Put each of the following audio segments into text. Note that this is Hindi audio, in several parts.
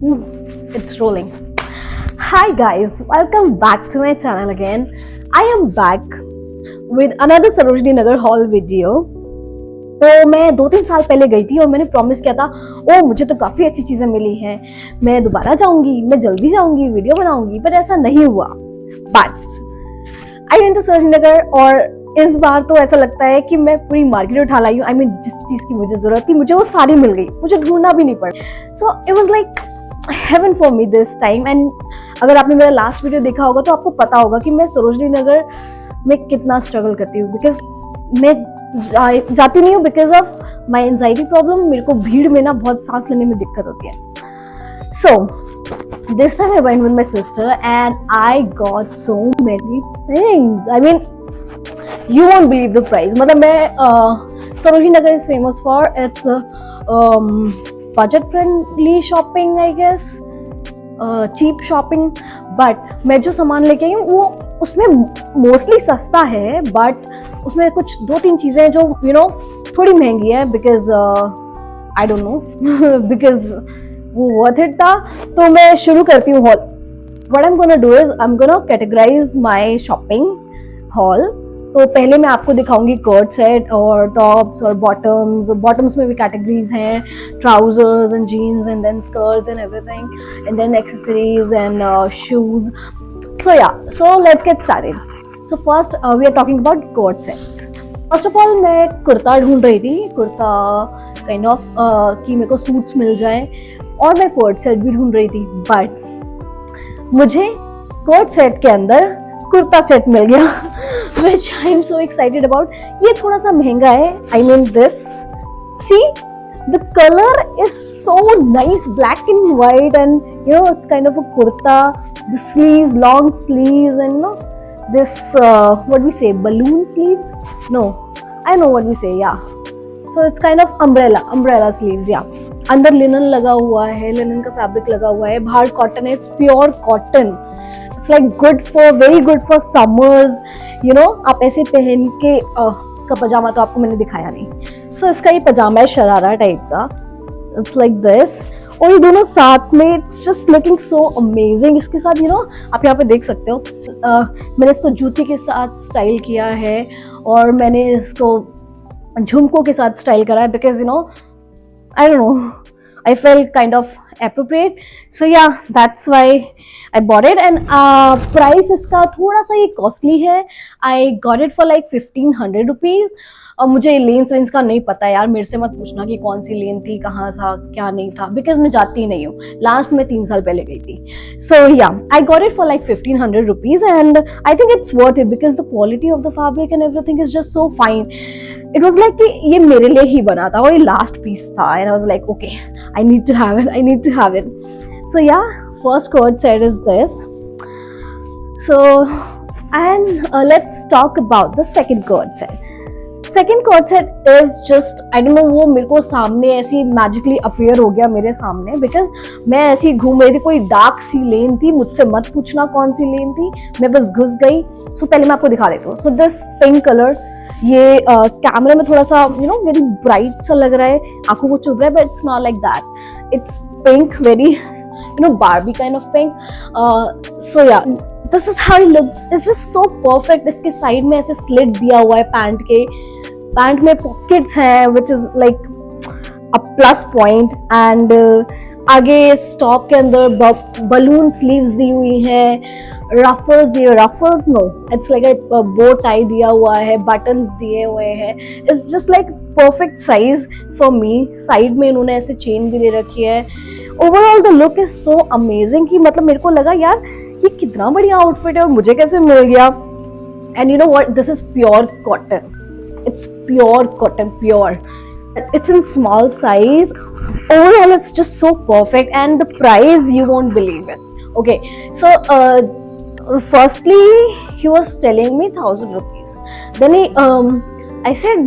It's rolling. Hi guys, welcome back to my channel again. I am back with another Sarojini Nagar haul video. तो मैं 2-3 साल पहले गई थी और मैंने प्रॉमिस किया था ओ मुझे तो काफ़ी अच्छी चीज़ें मिली हैं, मैं दोबारा जाऊंगी, मैं जल्दी जाऊंगी, वीडियो बनाऊंगी, पर ऐसा नहीं हुआ. But I went to Sarojini Nagar और इस बार तो ऐसा लगता है कि मैं पूरी मार्केट उठा लाई हूँ. आई मीन जिस चीज़ की मुझे ज़रूरत थी मुझे वो सारी मिल गई, मुझे ढूंढना भी नहीं पड़ा. So it was like heaven for me this time. And अगर आपने मेरा लास्ट वीडियो देखा होगा तो आपको पता होगा कि मैं सरोजिनी नगर में कितना स्ट्रगल करती हूँ. बिकॉज मैं जाती नहीं हूँ because of my anxiety problem. मेरे को भीड़ में ना बहुत सांस लेने में दिक्कत होती है. सो this time I went with my sister and I got so many things. I mean, you won't believe the price. मतलब मैं Sarojini Nagar is famous for its budget friendly shopping, I guess, cheap shopping. But मैं जो सामान लेके आई हूँ वो उसमें मोस्टली सस्ता है, बट उसमें कुछ 2-3 चीज़ें जो थोड़ी महंगी है because I don't know because वो वर्थ इट था. तो मैं शुरू करती हूँ haul. What I am gonna do is I am gonna categorise my shopping haul. तो पहले मैं आपको दिखाऊंगी कोट सेट और टॉप्स और बॉटम्स में भी कैटेगरीज हैं, trousers and jeans and then skirts and everything and then accessories and shoes. So let's get started. So first we are talking about coat sets. First of all मैं कुर्ता ढूंढ रही थी, कुर्ता काइंड ऑफ कि मेरे को सूट्स मिल जाए, और मैं कोट सेट भी ढूंढ रही थी. बट मुझे कोट सेट के अंदर कुर्ता सेट मिल गया which I am so excited about. ये थोड़ा सा महंगा है. I mean this. See, the color is so nice, black and white, and it's kind of a kurta. The sleeves, long sleeves, and this what we say, balloon sleeves. No, I know what we say. Yeah. So it's kind of umbrella sleeves. Yeah. अंदर लिनन लगा हुआ है, लिनन का फैब्रिक लगा हुआ है, बाहर कॉटन है, it's pure cotton. It's like very good for summers. आप ऐसे पहन के इसका पजामा तो आपको मैंने दिखाया नहीं. सो इसका ये पजामा है शरारा टाइप का. इट्स लाइक दिस, और ये दोनों साथ में it's just looking so amazing. इसके साथ आप यहाँ पे देख सकते हो मैंने इसको जूती के साथ स्टाइल किया है और मैंने इसको झुमकों के साथ स्टाइल करा है because I don't know, I felt kind of appropriate. So yeah, that's why I bought it. And price इसका थोड़ा सा ये costly है. I got it for like 1500 rupees. और मुझे लेंस वेंस का नहीं पता यार, मेरे से मत पूछना कि कौन सी लेन थी, कहाँ था, क्या नहीं था, बिकॉज मैं जाती नहीं हूँ. लास्ट में 3 साल पहले गई थी. So ya I got it for like 1500 rupees and I think it's worth it because the quality of the fabric and everything is just so fine. It was like कि ये मेरे लिए ही बना था और ये लास्ट पीस था and I was like okay, I need to have it. So ya first coord set is this. So and let's talk about the second coord set. Second coat set is just I don't know, वो मेरे को सामने ऐसी मैजिकली अपीयर हो गया मेरे सामने बिकॉज मैं ऐसी घूम रही थी. कोई डार्क सी लेन थी, मुझसे मत पूछना कौन सी लेन थी, मैं बस घुस गई. सो पहले मैं आपको दिखा देती हूँ. सो दिस पिंक कलर, ये कैमरे में थोड़ा सा वेरी ब्राइट सा लग रहा है, आंखों को चुभ रहा है, but it's not like that. It's pink, very Barbie kind of pink. So ya this is how it looks. It's just so perfect. इसके साइड में ऐसे स्लिट दिया हुआ है पैंट के. पैंट में पॉकेट्स हैं which is like a plus point. And आगे स्टॉप के अंदर बलून स्लीव्स दी हुई हैं, ruffles no, it's like a bow tie दिया हुआ है, बटन्स दिए हुए हैं. It's just like perfect size for me. Side में इन्होंने ऐसे चेन भी दे रखी है. Overall the look is so amazing कि मतलब मेरे को लगा यार ये कितना बढ़िया आउटफिट है और मुझे कैसे मिल गया. And you know what, this is pure cotton. It's pure cotton, pure. It's in small size. Overall, it's just so perfect, and the price you won't believe it. Okay, so firstly, he was telling me 1000 rupees. Then I said,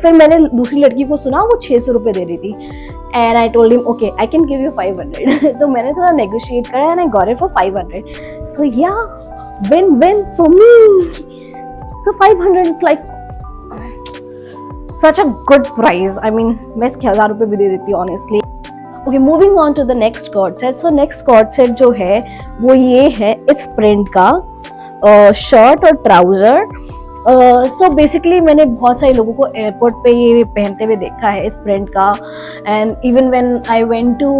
फिर मैंने दूसरी लड़की को सुना वो 600 रुपये दे रही थी. And I told him, okay, I can give you 500. तो मैंने थोड़ा negotiate करा and I got it for 500. So yeah, win-win for me. So 500 is like such a good price. I mean, मैं इसके 1000 रुपये भी दे देती हूँ honestly. Okay, moving on to the next cord set. So next cord set जो है वो ये है इस प्रिंट का शर्ट और ट्राउजर. सो बेसिकली मैंने बहुत सारे लोगों को एयरपोर्ट पे ये पहनते हुए देखा है इस प्रिंट का. And even when I went to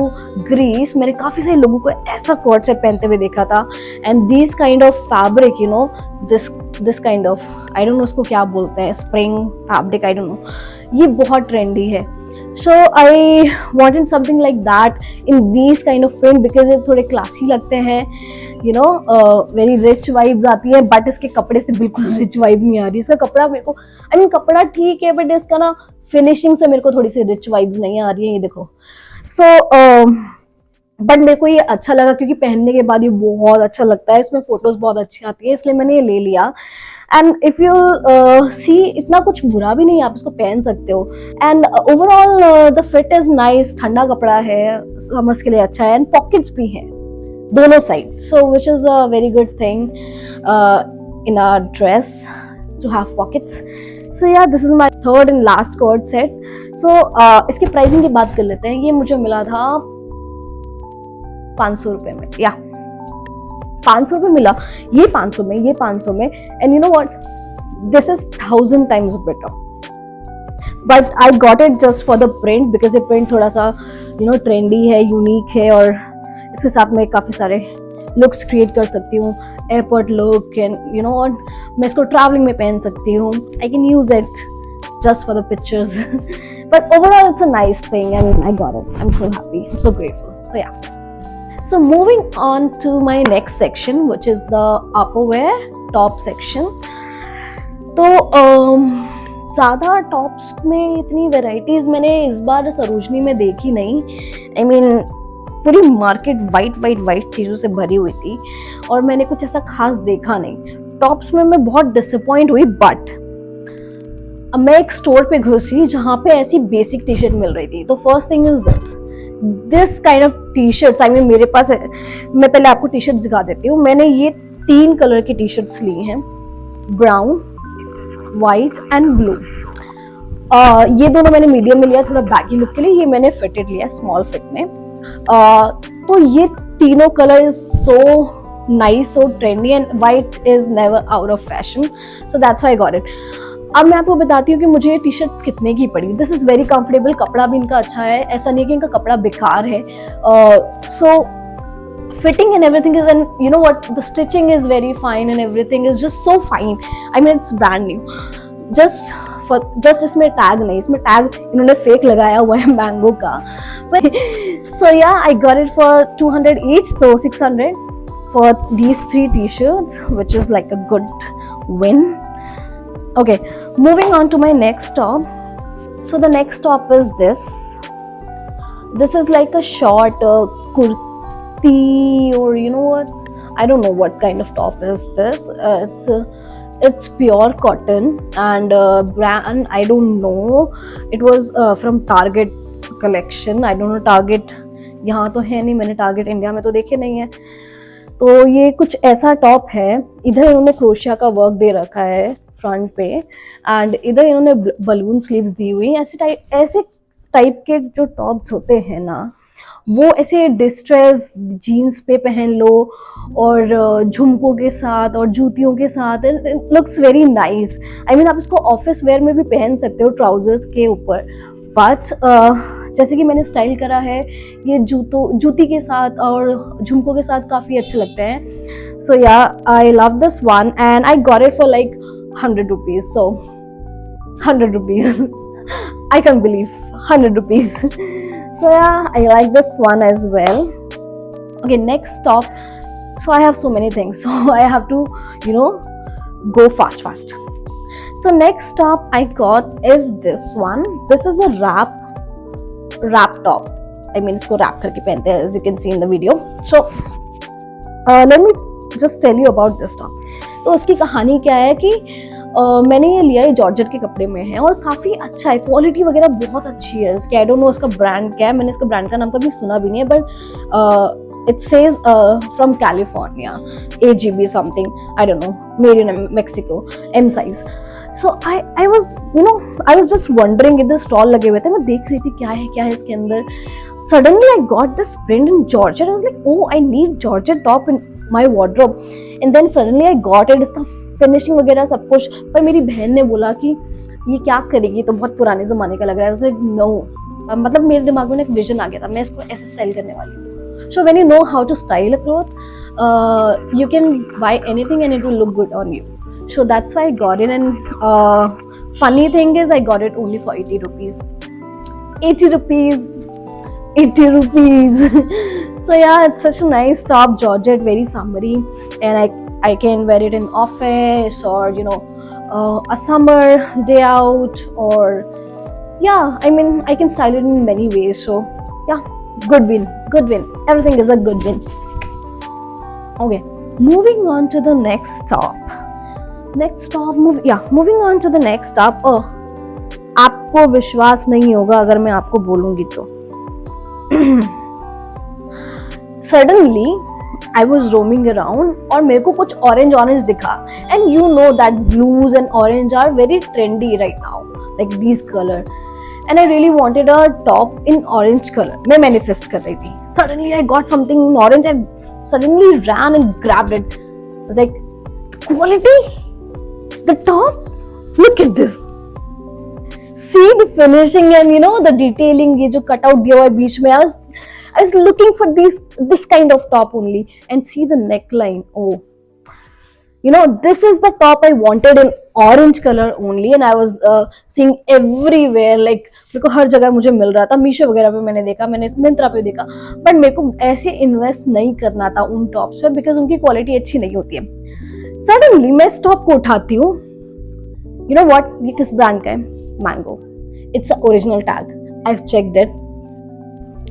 Greece मैंने काफ़ी सारे लोगों को ऐसा कॉर्ड सेट पहनते हुए देखा था. And this kind of fabric, you know, this kind of, I don't no उसको क्या बोलते हैं, spring fabric, I don't no, ये बहुत ट्रेंडी है. So I wanted something like that in these kind of print because ये थोड़े क्लासी लगते हैं, you know, very rich vibes आती है. बट इसके कपड़े से बिल्कुल rich vibe नहीं आ रही. इसका कपड़ा मेरे को, I mean कपड़ा ठीक है बट इसका ना फिनिशिंग से मेरे को थोड़ी सी rich vibes नहीं आ रही है. ये देखो. So बट मेरे को ये अच्छा लगा क्योंकि पहनने के बाद ये बहुत अच्छा लगता है. इसमें फोटोज बहुत अच्छी आती है इसलिए मैंने ये ले लिया. एंड इफ यू सी, इतना कुछ बुरा भी नहीं, आप इसको पहन सकते हो. And overall the fit is nice. ठंडा कपड़ा है, समर्स के लिए अच्छा है. एंड पॉकेट्स भी हैं दोनों side, so which is a very good thing in a dress to have pockets. So ya this is my third and last coord set. So इसके प्राइसिंग की बात कर लेते हैं. ये मुझे मिला था 500 रुपये में, या 500 रुपये मिला. ये 500 में, ये 500 में. And you know what, this is 1000 times better. But I got it just for the print because ये प्रिंट थोड़ा सा, यू नो, ट्रेंडी है, यूनिक है और इसके साथ मैं काफ़ी सारे लुक्स क्रिएट कर सकती हूँ. Airport look and you no, और मैं इसको ट्रैवलिंग में पहन सकती हूँ. I can use it just for the pictures. But overall it's a nice thing and I got it. I'm so happy, I'm so grateful. So yeah, so moving on to my next section which is the upperwear top section. तो ज़्यादा टॉप्स में इतनी वेराइटीज़ मैंने इस बार सरोजनी में देखी नहीं. I mean पूरी मार्केट वाइट चीज़ों से भरी हुई थी और मैंने कुछ ऐसा खास देखा नहीं. टॉप्स में मैं बहुत डिसअपॉइंट हुई. बट मैं एक स्टोर पे घुसी जहाँ पे ऐसी बेसिक टी शर्ट मिल रही थी. तो first thing is this kind of T shirts. I mean मेरे पास है, मैं पहले आपको टी शर्ट दिखा देती हूँ. मैंने ये 3 कलर की टी शर्ट्स ली हैं, ब्राउन, वाइट एंड ब्लू. ये दोनों मैंने मीडियम में लिया थोड़ा बैगी लुक के लिए. ये मैंने फिटेड लिया स्मॉल फिट में. तो ये तीनों colour is so nice, so trendy and white is never out of fashion. So that's why I got it. अब मैं आपको बताती हूँ कि मुझे ये टी शर्ट्स कितने की पड़ी. This is very comfortable. कपड़ा भी इनका अच्छा है, ऐसा नहीं कि इनका कपड़ा बेकार है. So fitting and everything is, and you know what, the stitching is very fine and everything is just so fine. I mean it's brand new. Just इसमें टैग नहीं, इसमें टैग इन्होंने फेक लगाया हुआ है मैंगो का. सो ya I got it for 200 each, so 600 for these 3 t-shirts which is like a good win. Okay, moving on to my next top. So the next top is this. This is like a short kurti, or you know what, I don't know what kind of top is this. It's pure cotton and brand I don't know. It was from Target collection. I don't know, Target यहाँ तो है नहीं, मैंने Target इंडिया में तो देखे नहीं है. तो ये कुछ ऐसा टॉप है. इधर इन्होंने क्रोशिया का वर्क दे रखा है फ्रंट पे एंड इधर इन्होंने बलून स्लीव्स दी हुई. ऐसे टाइप के जो टॉप्स होते हैं ना, वो ऐसे डिस्ट्रेस जीन्स पे पहन लो और झुमकों के साथ और जूतियों के साथ. It looks very nice. I mean आप इसको ऑफिस वेयर में भी पहन सकते हो ट्राउजर्स के ऊपर. बट जैसे कि मैंने स्टाइल करा है, ये जूती के साथ और झुमकों के साथ काफ़ी अच्छे लगते हैं. सो ya I love this one and I got it for like 100 rupees. So 100 rupees. I can't believe 100 rupees. So yeah, I like this one as well. Okay, next top. So I have so many things, so I have to, you know, go fast. So next top I got is this one. This is a wrap top. I mean इसको wrap करके पहनते हैं, as you can see in the video. So let me just tell you about this top. तो उसकी कहानी क्या है कि मैंने ये लिया, ये जॉर्जेट के कपड़े में है और काफ़ी अच्छा है, क्वालिटी वगैरह बहुत अच्छी है इसकी. आई डोंट नो उसका ब्रांड क्या है, मैंने इसका ब्रांड का नाम कभी सुना भी नहीं है. But it says from California, AGB something, I don't no, made in Mexico, M size. So I was just wondering. इधर स्टॉल लगे हुए थे, मैं देख रही थी क्या है इसके अंदर. Suddenly I got this print in Georgette. I was like, oh, I need Georgette top in my wardrobe. And then suddenly I got it. इसका फिनिशिंग वगैरह सब कुछ. पर मेरी बहन ने बोला कि ये क्या करेगी, तो बहुत पुराने जमाने का लग रहा है. I was like, no. मतलब मेरे दिमाग में एक विजन आ गया था, मैं इसको ऐसे स्टाइल करने वाली हूँ. So when you know how to style a cloth, you can buy anything and it will look good on you. So that's why I got it. And funny thing is I got it only for 80 rupees. 80 rupees. 80 rupees. So yeah, it's such a nice top, Georgette, very summery, and I can wear it in office, or a summer day out, or yeah, I mean I can style it in many ways. So yeah, good win. Everything is a good win. Okay, moving on to the next stop. Moving on to the next stop. आपको विश्वास नहीं होगा अगर मैं आपको बोलूंगी तो. Suddenly I was roaming around और मेरे को कुछ orange दिखा. And you know that blues and orange are very trendy right now, like these color. And I really wanted a top in orange color. मैं manifest कर रही थी. Suddenly I got something in orange and suddenly ran and grabbed it. Like, quality, the top, look at this. See the finishing and the detailing, ये जो cut out दिया हुआ है बीच में. I was looking for this kind of top only, and see the neckline. Oh, this is the top I wanted in orange color only, and I was seeing everywhere. Like मेरे को हर जगह मुझे मिल रहा था. मीशो वगैरह पे मैंने देखा, मैंने मिंत्रा पे देखा, बट मेरे को ऐसे इन्वेस्ट नहीं करना था उन टॉप्स पे, बिकॉज उनकी क्वालिटी अच्छी नहीं होती है. सडनली मैं इस टॉप को उठाती हूँ. यू नो व्हाट, ये किस ब्रांड का है? Mango. It's an original tag. I've checked it.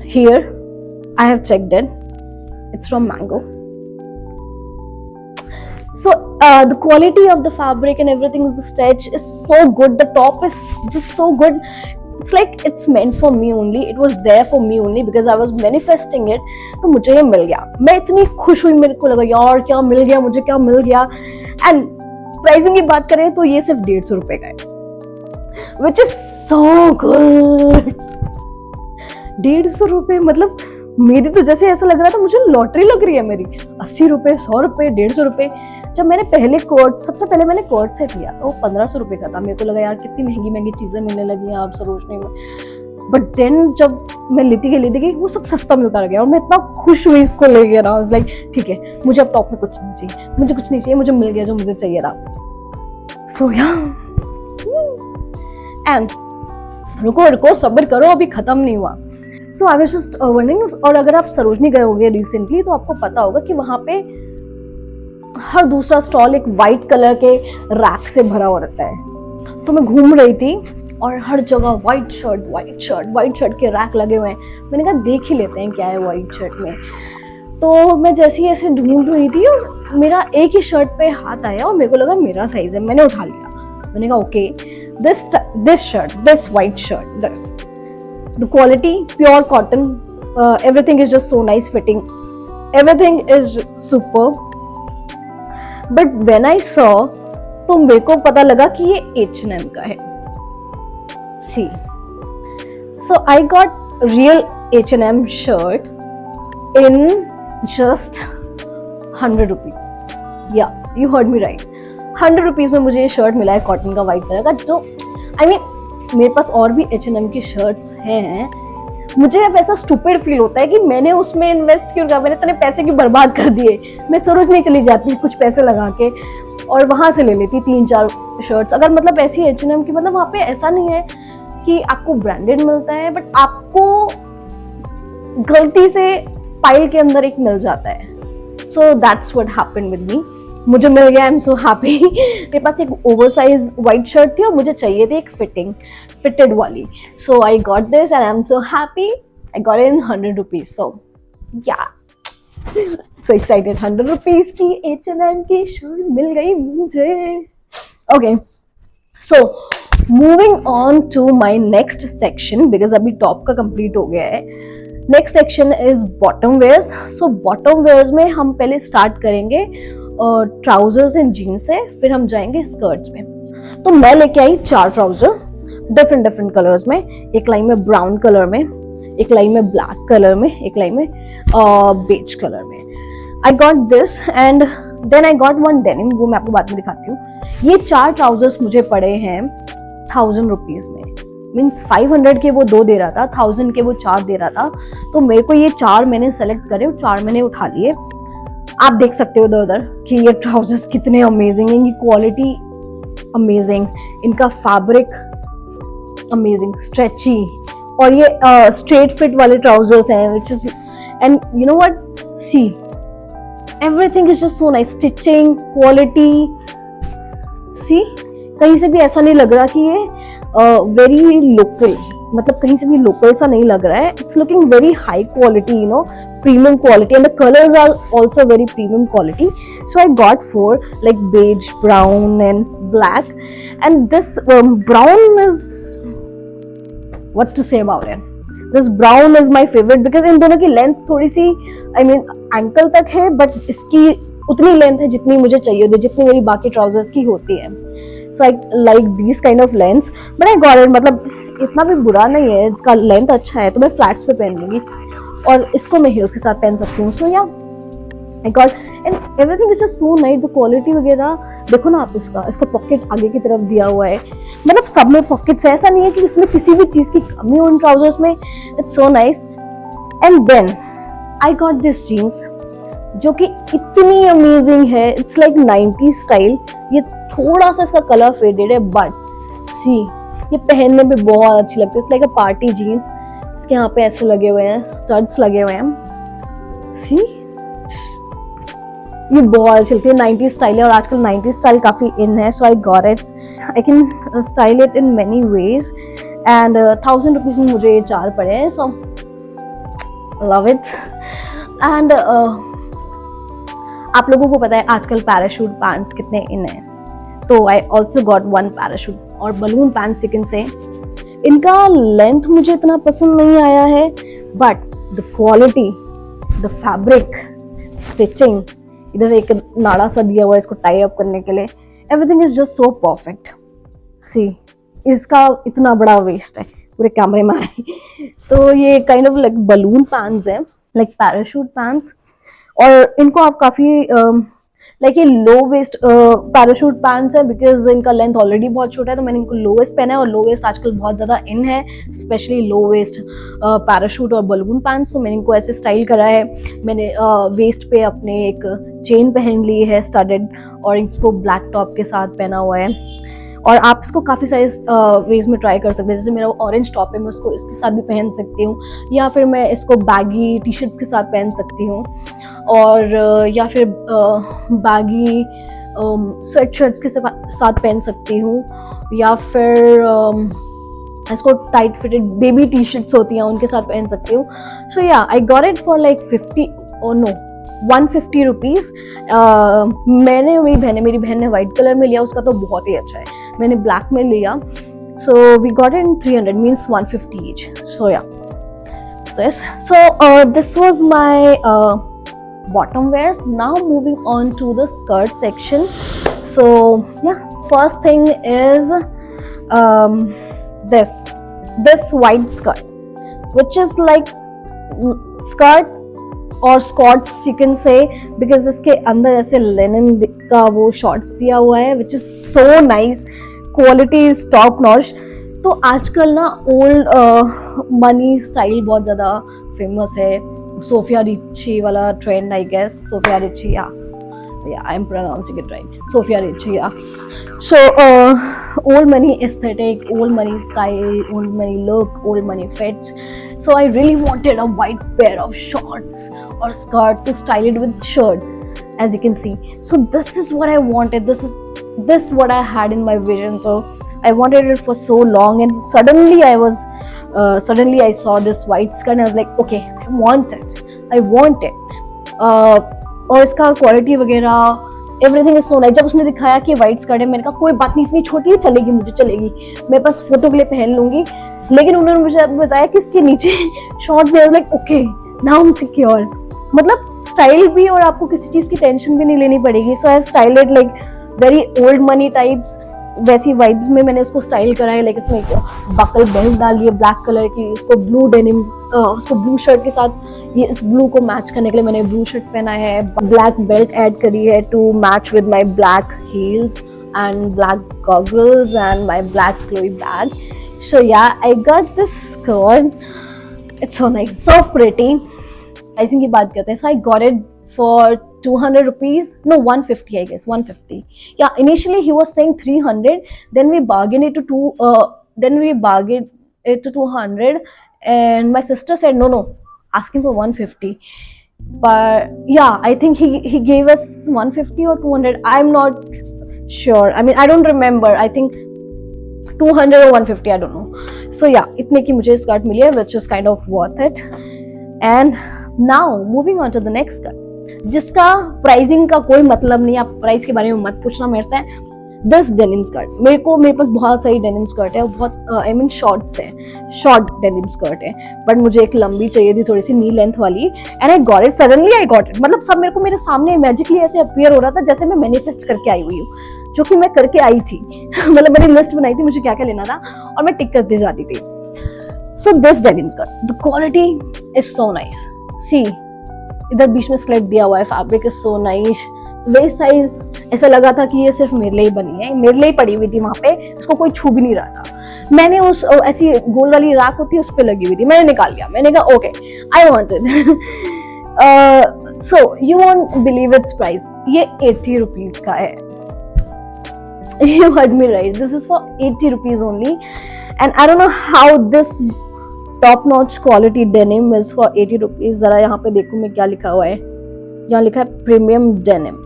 Here, I have checked it. It's from Mango. So the quality of the fabric and everything, the stitch is so good. The top is just so good. It's like it's meant for me only. It was there for me only because I was manifesting it. तो मुझे ये मिल गया. मैं इतनी खुश हुई, मेरे को लगा यार क्या मिल गया मुझे, क्या मिल गया. And प्राइसिंग की बात करें तो ये सिर्फ 150 रुपए का है. Which is so good. 150 रुपए, मतलब मेरी तो जैसे ऐसा लग रहा था मुझे लॉटरी लग रही है मेरी. 80 रुपए, 100 रुपए, 150 रुपए. जब मैंने सबसे पहले मैंने कोट सेट लिया तो 1500 रुपए का था. मेरे को लगा यार कितनी महंगी चीजें मिलने लगी हैं अब सरोजनी में. बट देन जब मैं लेती गई वो सब सस्ता मिलता गया और मैं इतना खुश हुई इसको लेके ना. लाइक ठीक है, मुझे अब टॉप में कुछ नहीं चाहिए, मुझे मिल गया जो मुझे चाहिए था. सो या एंड रुको सब्र करो, अभी खत्म नहीं हुआ. सो आई वाज जस्ट वंडरिंग. और अगर आप सरोजनी गए होंगे रिसेंटली तो आपको पता होगा कि वहां पे हर दूसरा स्टॉल एक वाइट कलर के रैक से भरा हुआ रहता है. तो मैं घूम रही थी और हर जगह वाइट शर्ट के रैक लगे हुए हैं. मैंने कहा देख ही लेते हैं क्या है वाइट शर्ट में. तो मैं जैसे ही ऐसे ढूंढ रही थी और मेरा एक ही शर्ट पे हाथ आया और मेरे को लगा मेरा साइज है. मैंने उठा लिया. मैंने कहा okay, this shirt, this white shirt, this, the quality, pure cotton, everything is just so nice fitting, everything is superb. But when I saw, तो मेरे को पता लगा कि ये H&M का है. See, so I got real H&M shirt in just 100 rupees. Yeah, you heard me right. 100 rupees में मुझे ये शर्ट मिला है कॉटन का व्हाइट कलर का. जो आई मीन मेरे पास और भी H&M की शर्ट्स हैं. मुझे अब ऐसा स्टूपिड फील होता है कि मैंने उसमें इन्वेस्ट क्यों किया, मैंने इतने पैसे क्यों बर्बाद कर दिए. मैं सरोजनी चली जाती कुछ पैसे लगा के और वहां से ले लेती 3-4 शर्ट्स. अगर मतलब ऐसी H&M की, मतलब वहाँ पे ऐसा नहीं है कि आपको ब्रांडेड मिलता है, बट आपको गलती से पाइल के अंदर एक मिल जाता है. So that's what happened with me. मुझे मिल गया, आई एम सो हैप्पी. मेरे पास एक ओवरसाइज व्हाइट शर्ट थी और मुझे चाहिए थी एक फिटेड वाली. So I got this and I am so happy. I got in 100 rupees. So ya so excited. 100 rupees की H&M की शर्ट मिल गई मुझे. Okay, so moving on to my next section, because अभी टॉप का कंप्लीट हो गया है. Next section is bottom wears. So bottom wears में हम पहले स्टार्ट करेंगे ट्राउजर्स एंड जीन्स से, फिर हम जाएंगे स्कर्ट्स में. तो मैं लेके आई 4 ट्राउजर डिफरेंट कलर्स में. एक लाई में ब्राउन कलर में, एक लाइन में ब्लैक कलर में, एक लाइन में बेज कलर में. I got this and then I got one denim, वो मैं आपको बाद में दिखाती हूँ. ये 4 ट्राउजर्स मुझे पड़े हैं 1000 रुपीज में. मीन्स 500 के वो 2 दे रहा था, 1000 के वो 4 दे रहा था. तो मेरे को ये 4 मैंने सेलेक्ट करे और 4 मैंने उठा लिए. आप देख सकते हो उधर उधर कि ये ट्राउजर्स कितने अमेजिंग हैं, इनकी क्वालिटी अमेजिंग, इनका फैब्रिक अमेजिंग, स्ट्रेची, और ये स्ट्रेट फिट वाले ट्राउजर्स हैं which is, and you know what, see everything is just so nice. Stitching quality, see कहीं से भी ऐसा नहीं लग रहा कि ये वेरी लोकल, मतलब कहीं से भी लोकल सा नहीं लग रहा है. It's looking very high quality, you know, premium quality, and the colors are also very premium quality. So I got 4, like beige, brown and black, and this brown is, what to say about it, this brown is my favorite because इन दोनों की लेंथ थोड़ी सी, I mean ankle तक है, but इसकी उतनी लेंथ है जितनी मुझे चाहिए होती है, जितनी मेरी बाकी ट्राउजर्स की होती है. So I like these kind of lengths, but I got it. मतलब इतना भी बुरा नहीं है, इसका लेंथ अच्छा है, तो मैं फ्लैट्स पे पहन लूंगी और इसको मैं हील्स के साथ पहन सकती हूँ. सो ya I got, and everything is just so nice. The quality वगैरह देखो ना आप, इसका पॉकेट आगे की तरफ दिया हुआ है, मतलब सब में पॉकेट्स है, ऐसा नहीं है कि इसमें किसी भी चीज की कमी हो उन ट्राउजर्स में. It's so nice. And then I got this jeans जो कि इतनी अमेजिंग है. It's like 90 style. ये थोड़ा सा इसका कलर फेडेड है, बट सी ये पहनने में बहुत अच्छी लगती है. It's like a party jeans. इसके यहाँ पे ऐसे लगे हुए हैं, स्टड्स लगे हुए हैं. सी ये बहुत अच्छी लगती है. 90 स्टाइल है और आजकल 90 स्टाइल काफी इन है. So I got it. I can style it in many ways and 1000 rupees में मुझे ये 4 पड़े हैं. So love it. एंड आप लोगों को पता है आजकल पैराशूट पैंट्स कितने इन है, तो आई ऑल्सो गॉट 1 पैराशूट और balloon pants. You can say इनका लेंथ मुझे इतना पसंद नहीं आया है, but the quality, the fabric, stitching, इधर एक नाड़ा सा दिया हुआ है इसको टाई अप करने के लिए. Everything is just so perfect. See इसका इतना बड़ा वेस्ट है, पूरे कैमरे में आए. तो ये kind of like balloon pants है, लाइक पैराशूट पैंट्स, और इनको आप काफी लाइक ये लो वेस्ट पैराशूट पैंट्स है बिकॉज इनका लेंथ ऑलरेडी बहुत छोटा है, तो मैंने इनको लो वेस्ट पहना है और लो वेस्ट आजकल बहुत ज़्यादा इन है, स्पेशली लो वेस्ट पैराशूट और बलून पैंट्स. तो मैंने इनको ऐसे स्टाइल करा है. मैंने वेस्ट पे अपने एक चेन पहन ली है स्टडेड, और इसको ब्लैक टॉप के साथ पहना हुआ है. और आप इसको काफ़ी सारे वेज में ट्राई कर सकते हैं. जैसे मेरा ऑरेंज टॉप है, मैं उसको इसके साथ भी पहन सकती हूँ, या फिर मैं इसको बैगी टी शर्ट के साथ पहन सकती हूँ, और या फिर बैगी स्वेट शर्ट्स के साथ पहन सकती हूँ, या फिर इसको tight fitted baby T shirts होती हैं उनके साथ पहन सकती हूँ. सो ya I got it for like 150 rupees. मेरी बहन ने वाइट कलर में लिया, उसका तो बहुत ही अच्छा है. मैंने ब्लैक में लिया. So we got it in 300 means 150 each. So ya this was my bottom wears. Now moving on to the skirt section. So yeah, first thing is this white skirt, which is like skirt और Scots you can say, because इसके अंदर ऐसे लेनिन का वो शॉर्ट्स दिया हुआ है, which is so nice. Quality is top notch. तो आजकल ना ओल्ड मनी स्टाइल बहुत ज़्यादा फेमस है. सोफिया रिची वाला trend, I guess. Sophia Richie, yeah, I'm pronouncing it right. Sophia Richie, yeah. So old money aesthetic, old money style, old money look, old money fits. So I really wanted a white pair of shorts or skirt to style it with shirt, as you can see. So this is what I wanted. This what I had in my vision. So I wanted it for so long, and suddenly I saw this white skirt and I was like, okay, I want it. और इसका क्वालिटी वगैरह एवरीथिंग इज सो नाइस. जब उसने दिखाया कि व्हाइट स्कर्ट है, मैंने कहा कोई बात नहीं, इतनी छोटी है, चलेगी, मुझे चलेगी, मैं बस फोटो के लिए पहन लूंगी. लेकिन उन्होंने मुझे बताया कि इसके नीचे शॉर्ट में, like okay now I M secure. मतलब स्टाइल भी, और आपको किसी चीज की टेंशन भी नहीं लेनी पड़ेगी. So I have styled it like very old money types, वैसी वाइब में मैंने उसको स्टाइल करा है, लाइक इसमें बकल बेल्ट डाल है ब्लैक कलर की, उसको ब्लू डेनिम, उसको ब्लू शर्ट के साथ ये इस ब्लू को मैच करने के लिए मैंने ब्लू शर्ट पहना है, ब्लैक बेल्ट ऐड करी है to match with my black heels and black goggles and my black Chloe bag. So yeah, I got this skirt. It's so nice, so pretty. Pricing की बात करते हैं. So I got it for 200 rupees. No, 150 I guess. 150. Yeah, initially he was saying 300. Then we bargained it to 200. And my sister said no, asking for 150. But yeah, I think he gave us 150 or 200. I'm not sure. I mean, I don't remember. I think 200 or 150. I don't know. So yeah, इतने की मुझे स्कर्ट मिली है, which is kind of worth it. And now moving on to the next skirt, जिसका प्राइसिंग का कोई मतलब नहीं, आप प्राइस के बारे में मत पूछना मेरे से. दिस डेनिम स्कर्ट, मेरे पास बहुत सारी डेनिम स्कर्ट है, बहुत आई मीन शॉर्ट्स है, शॉर्ट डेनिम स्कर्ट है, बट मुझे एक लंबी चाहिए थी, थोड़ी सी नी लेंथ वाली. And I got it, suddenly I got it. मतलब सब मेरे सामने मैजिकली ऐसे अपीयर हो रहा था जैसे मैं मैनिफेस्ट करके आई हुई हूँ, जो कि मैं करके आई थी. मतलब मैंने लिस्ट बनाई थी मुझे क्या क्या लेना था और मैं टिक करते जाती थी. So this denim skirt, the quality is so nice. See, इधर बीच में स्लिट दिया हुआ है, fabric is so nice. Waist size ऐसा लगा था कि ये सिर्फ मेरे लिए ही बनी है, मेरे लिए ही पड़ी हुई थी वहां पे, इसको कोई छू भी नहीं रहा था. मैंने उस ऐसी गोल वाली राख होती है उस पर लगी हुई थी, मैंने निकाल लिया. मैंने कहा okay, I want it. So you won't believe it's price, ये 80 रुपीज का है. You heard me right. This is for 80 rupees only, and I don't know how this top-notch quality denim is for 80 rupees. जरा यहाँ पे देखूँ मैं क्या लिखा हुआ है. यहाँ लिखा है premium denim.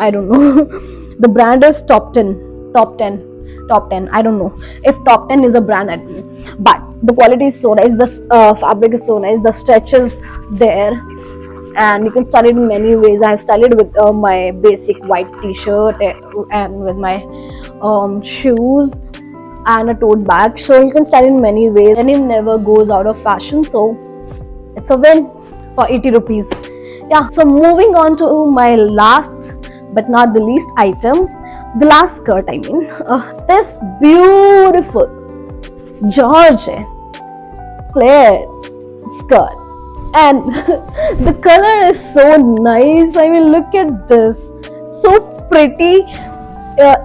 I don't know. The brand is Top 10. I don't know if Top 10 is a brand at me, but the quality is so nice. The fabric is so nice. The stretch is there. And you can style it in many ways. I have styled it with my basic white t-shirt and with my shoes and a tote bag. So you can style it in many ways. Denim never goes out of fashion, so it's a win for 80 rupees. Yeah, so moving on to my last but not the least item, the last skirt. I mean, this beautiful Georgette flare skirt. And the color is so nice. I mean, look at this, so pretty.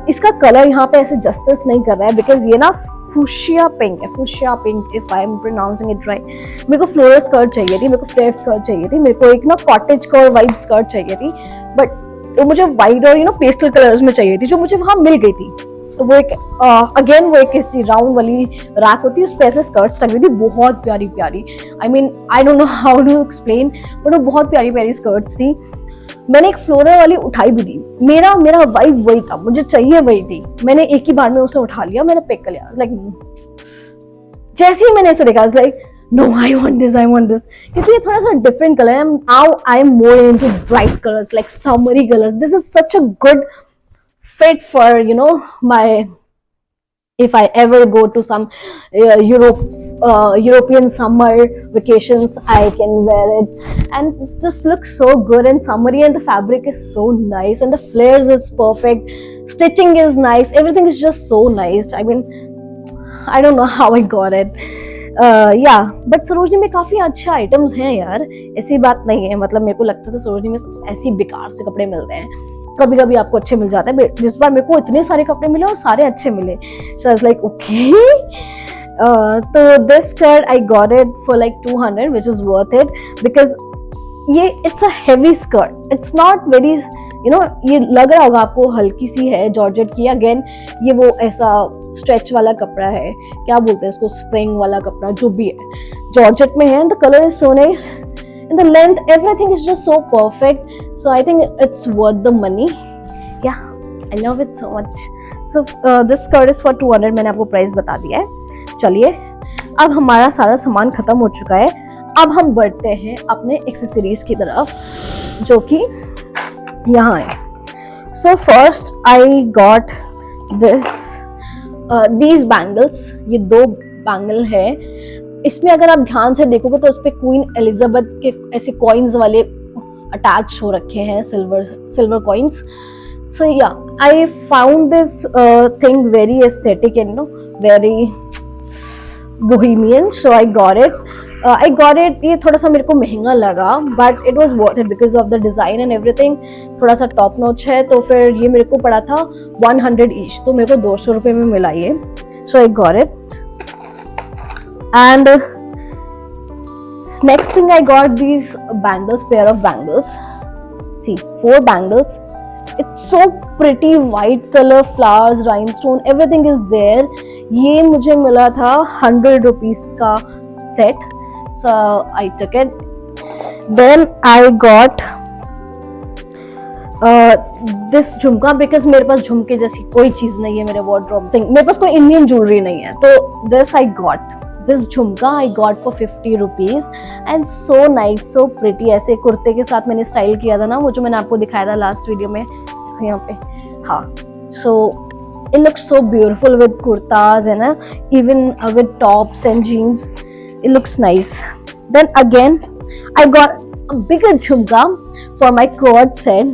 इसका कलर यहाँ पे ऐसे जस्टिस नहीं कर रहा है, बिकॉज ये ना फुशिया पिंक है, fuchsia pink, if I am pronouncing it right. मेरे को फ्लोरल स्कर्ट चाहिए थी, मेरे को फ्लेयर स्कर्ट चाहिए थी, मेरे को एक ना कॉटेज कलर वाइट स्कर्ट चाहिए थी, बट वो मुझे वाइट और पेस्टल कलर्स में चाहिए थी, जो मुझे वहां मिल गई थी. तो वो एक अगेन वो एक ऐसी राउंड वाली रैक होती है, उस पे ऐसे स्कर्ट्स टंगी थी, बहुत प्यारी प्यारी. I mean, I don't know how to explain, but वो बहुत प्यारी प्यारी स्कर्ट्स थी. मैंने एक फ्लोरल वाली उठाई भी थी. मेरा वाइब वही था, मुझे चाहिए वही थी. मैंने एक ही बार में उसे उठा लिया, मैंने पिक कर लिया. लाइक जैसे ही मैंने ऐसे देखा, like no, I want this, क्योंकि ये थोड़ा सा डिफरेंट कलर है. Now I am more into bright colours, like summery colours. This is such a good fit for my, if I ever go to some European summer vacations, I can wear it and it just looks so good and summery, and the fabric is so nice and the flares is perfect, stitching is nice, everything is just so nice. I mean, I don't know how I got it. Yeah, but Sarojini में काफी अच्छे आइटम्स हैं यार, ऐसी बात नहीं है. मतलब मेरे को लगता था सरोजनी में ऐसी बेकार से कपड़े मिलते हैं, कभी कभी आपको अच्छे मिल जाते हैं. जिस बार मेरे को इतने सारे कपड़े मिले और सारे अच्छे मिले, so I was like okay. तो this skirt I got it for like 200, which is worth it, because ये it's a heavy skirt. It's not very, ये लग रहा होगा आपको हल्की सी है जॉर्जेट की. अगेन ये वो ऐसा स्ट्रेच वाला कपड़ा है, क्या बोलते हैं इसको, स्प्रिंग वाला कपड़ा जो भी है, जॉर्जेट में है. The colour is so nice and the length, everything is just so perfect, so I think it's worth the money. Yeah, I love it so much. So this skirt is for 200. मैंने आपको प्राइस बता दिया है. चलिए, अब हमारा सारा सामान खत्म हो चुका है. अब हम बढ़ते हैं अपने एक्सेसरीज की तरफ, जो कि यहाँ है. So first I got these bangles. ये 2 बैंगल है. इसमें अगर आप ध्यान से देखोगे तो उस पे क्वीन एलिजाबेथ के ऐसे कॉइन्स वाले अटैच हो रखे हैं, silver coins. So yeah, I found this thing very aesthetic and very bohemian, so I got it. ये थोड़ा सा मेरे को महंगा लगा, but it was worth it because of the design and everything. थोड़ा सा टॉप नॉच है, तो फिर ये मेरे को पड़ा था 100 ईच, तो मेरे को 200 रुपए में मिला ये. So I got it. And next thing I got these bangles, pair of bangles. See, 4 bangles. It's so pretty, white color, flowers, rhinestone, everything is there. ये मुझे मिला था 100 rupees का set. So I took it. Then I got this झुमका, because मेरे पास झुमके जैसी कोई चीज नहीं है मेरे wardrobe thing. मेरे पास कोई इंडियन ज्वेलरी नहीं है, तो this I got. This झुमका I got for 50 rupees and so nice, so pretty. ऐसे कुर्ते के साथ मैंने स्टाइल किया था ना, वो जो मैंने आपको दिखाया था लास्ट वीडियो में यहाँ पे. हाँ, so it looks so beautiful with kurtas and even with tops and jeans. It looks nice. Then again I got a bigger झुमका for my cord set.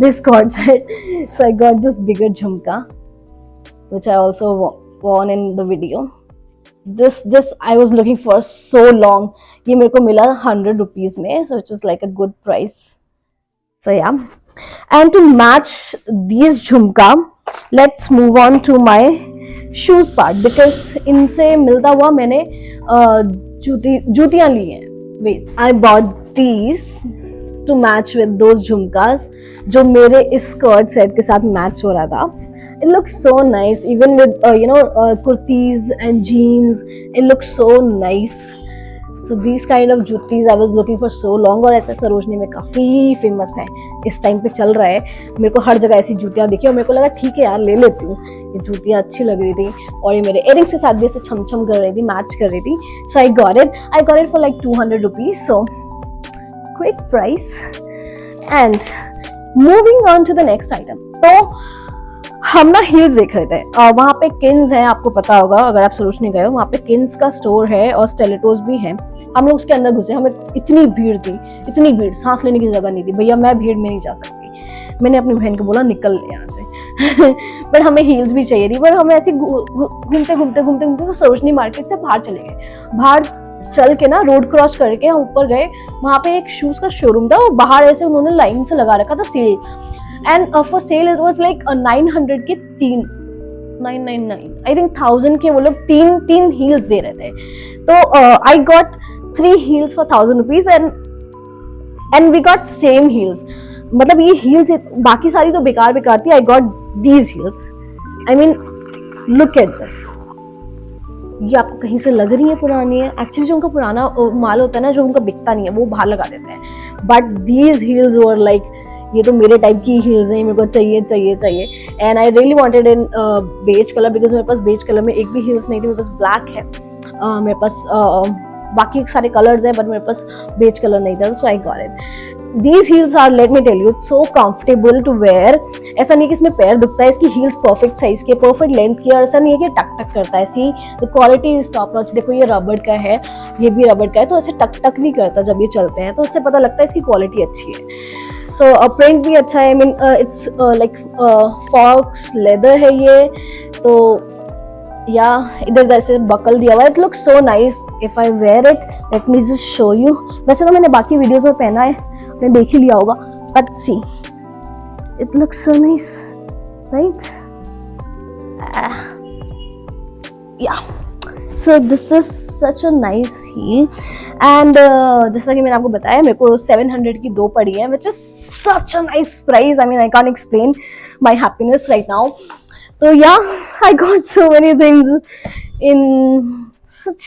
This cord set. So I got this bigger झुमका which I also worn in the video. This I was looking for so long. ये मेरे को मिला 100 rupees में, so which is like a good price. So yeah, and to match these झुमका, let's move on to my shoes part, because इनसे मिलता हुआ मैंने जूतियां ली हैं. Wait, I bought these to match with those झुमकास जो मेरे इस स्कर्ट सेट के साथ मैच हो रहा था. It looks so nice, even with kurtis and jeans. It looks so nice. So these kind of jutis I was looking for so long. और ऐसे सरोजनी में काफ़ी फेमस है, इस टाइम पे चल रहा है. मेरे को हर जगह ऐसी जूतियाँ दिखी और मेरे को लगा ठीक है यार, ले लेती हूँ. ये जूतियाँ अच्छी लग रही थी और ये मेरे इयरिंग्स के साथ भी ऐसे छम छम कर रही थी, मैच कर रही थी. So I got it for like 200 rupees. So quick price. And moving on to the next item. तो हम ना हील्स देख रहे थे. वहाँ पे किन्स है, आपको पता होगा अगर आप सरोजनी गए हो, वहाँ पे किन्स का स्टोर है और स्टेलेटोस भी है. हम लोग उसके अंदर घुसे, हमें इतनी भीड़ थी, इतनी भीड़, सांस लेने की जगह नहीं थी. भैया मैं भीड़ में नहीं जा सकती. मैंने अपनी बहन को बोला निकल यहाँ से. बट हमें हील्स भी चाहिए थी, पर हमें ऐसे घूमते तो सरोजनी मार्केट से बाहर चले गए. बाहर चल के ना रोड क्रॉस करके हम ऊपर गए. वहाँ पे एक शूज का शोरूम था, बाहर ऐसे उन्होंने लाइन से लगा रखा था cell. And for sale it was like 900 के 999 I think 1000 के वो लोग तीन heels दे रहे थे. तो I got 3 heels for 1000 rupees and we got same heels. मतलब ये heels बाकी सारी तो बेकार थी. I got these heels. I mean look at this. ये आपको कहीं से लग रही है पुरानी है. एक्चुअली जो उनका पुराना माल होता है ना, जो उनका बिकता नहीं है, वो बाहर लगा देते हैं. But these heels were like, ये तो मेरे टाइप की हील्स हैं, मेरे को चाहिए. And I really wanted in beige colour, because मेरे पास बेज कलर में एक भी हील्स नहीं थी. मेरे पास ब्लैक है, मेरे पास बाकी सारे कलर्स हैं, बट मेरे पास बेज कलर नहीं था. So I got it. These heels are, let me tell you, so comfortable to wear. ऐसा नहीं कि इसमें पैर दुखता है. इसकी हील्स परफेक्ट साइज के, परफेक्ट लेंथ की, और ऐसा नहीं है कि टक टक करता है. See the quality is top notch. देखो ये रबड़ का है, ये भी रबड़ का है, तो ऐसे टक टक नहीं करता जब ये चलते हैं, तो उससे पता लगता है इसकी क्वालिटी अच्छी है. सो प्रिंट भी अच्छा है. आई mean it's like fox leather है ये. तो या इधर ऐसे बकल दिया हुआ है. It looks so nice if I wear it. Let me just show you. वैसे तो मैंने बाकी वीडियोस में पहना है, आपने देख ही लिया होगा, but see it looks so nice, right? Ya so this is such a nice heel. And जैसा कि मैंने आपको बताया, मेरे को 700 की 2 पड़ी है, which is such a nice price. I mean I can't explain my happiness right now. तो या I got so many things in such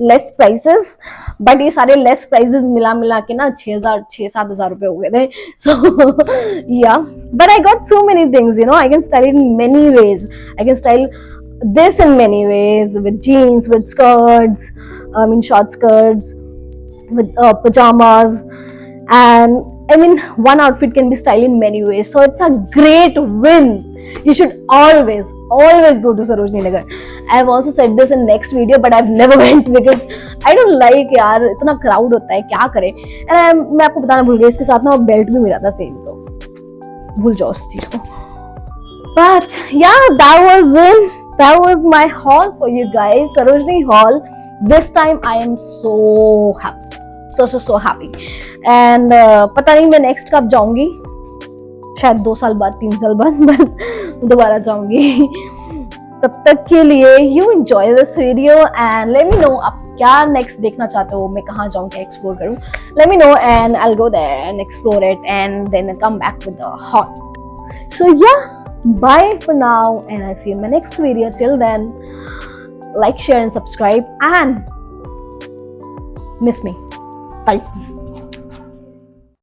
less prices, but ये सारे लेस प्राइसेस मिला के ना 6,000-7,000 रुपए हो गए थे. सो या, but I got so many things, you know. I can style in many veg. I can style this in many ways, with jeans, with skirts, I mean short skirts, with pajamas, and I mean one outfit can be styled in many ways, so it's a great win. You should always go to Sarojini Nagar. I have also said this in next video, but I've never went because I don't like, यार इतना crowd होता है, क्या करें. मैं आपको बताना भूल गई, इसके साथ ना बेल्ट भी मिला था सेम, तो भूल जाओ उस चीज को. But yeah, that was my haul for you guys, Sarojini Hall. This time I am so happy, so happy. And पता नहीं मैं next कब जाऊंगी, शायद 2 साल बाद 3 साल बाद but दोबारा जाऊंगी. तब तक के लिए you enjoy this video and let me no आप क्या नेक्स्ट देखना चाहते हो, मैं कहाँ जाऊँ, क्या एक्सप्लोर करूँ. Let me know and I will go there and explore it and then come back with the haul. So ya, bye for now and I'll see you in my next video. Till then, like, share and subscribe and miss me. Bye.